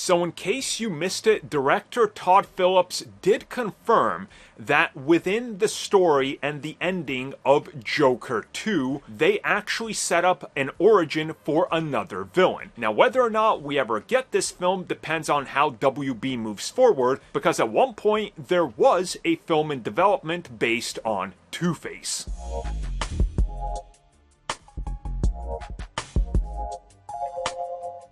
So in case you missed it, director Todd Phillips did confirm that within the story and the ending of Joker 2, they actually set up an origin for another villain. Now, whether or not we ever get this film depends on how WB moves forward, because at one point there was a film in development based on Two-Face.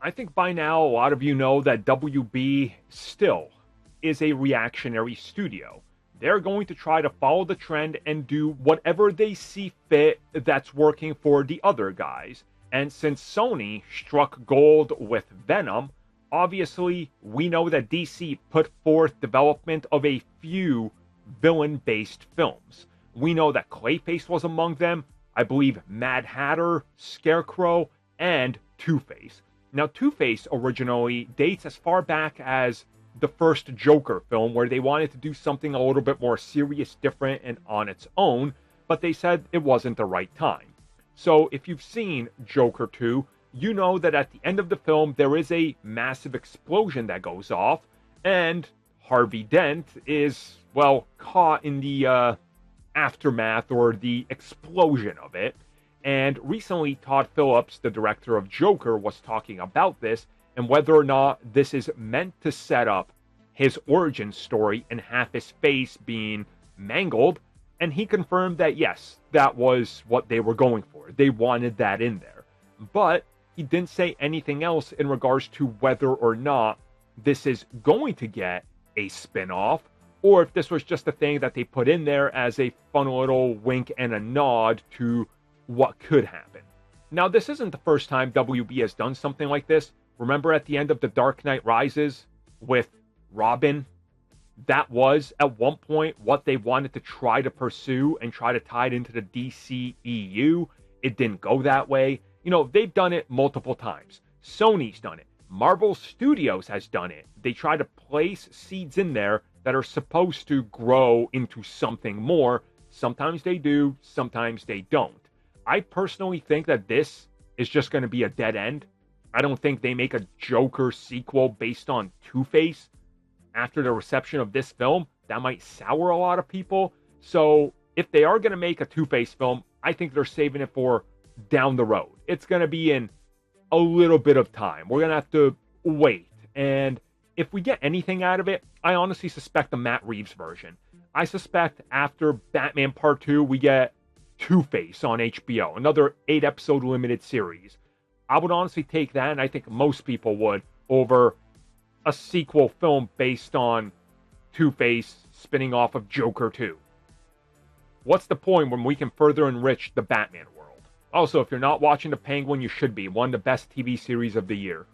I think by now a lot of you know that WB still is a reactionary studio. They're going to try to follow the trend and do whatever they see fit that's working for the other guys. And since Sony struck gold with Venom, obviously we know that DC put forth development of a few villain-based films. We know that Clayface was among them, I believe Mad Hatter, Scarecrow, and Two-Face. Now, Two-Face originally dates as far back as the first Joker film, where they wanted to do something a little bit more serious, different, and on its own, but they said it wasn't the right time. So if you've seen Joker 2, you know that at the end of the film, there is a massive explosion that goes off, and Harvey Dent is, well, caught in the aftermath or the explosion of it. And recently, Todd Phillips, the director of Joker, was talking about this and whether or not this is meant to set up his origin story and have his face being mangled. And he confirmed that, yes, that was what they were going for. They wanted that in there. But he didn't say anything else in regards to whether or not this is going to get a spin-off, or if this was just a thing that they put in there as a fun little wink and a nod to what could happen. Now, this isn't the first time WB has done something like this. Remember at the end of The Dark Knight Rises with Robin? That was, at one point, what they wanted to try to pursue and try to tie it into the DCEU. It didn't go that way. You know, they've done it multiple times. Sony's done it. Marvel Studios has done it. They try to place seeds in there that are supposed to grow into something more. Sometimes they do, sometimes they don't. I personally think that this is just going to be a dead end. I don't think they make a Joker sequel based on Two-Face after the reception of this film. That might sour a lot of people. So if they are going to make a Two-Face film, I think they're saving it for down the road. It's going to be in a little bit of time. We're going to have to wait. And if we get anything out of it, I honestly suspect the Matt Reeves version. I suspect after Batman Part 2, we get Two-Face on HBO, another 8-episode limited series. I would honestly take that, and I think most people would, over a sequel film based on Two-Face spinning off of Joker 2. What's the point when we can further enrich the Batman world? Also, if you're not watching The Penguin, you should be. One of the best TV series of the year.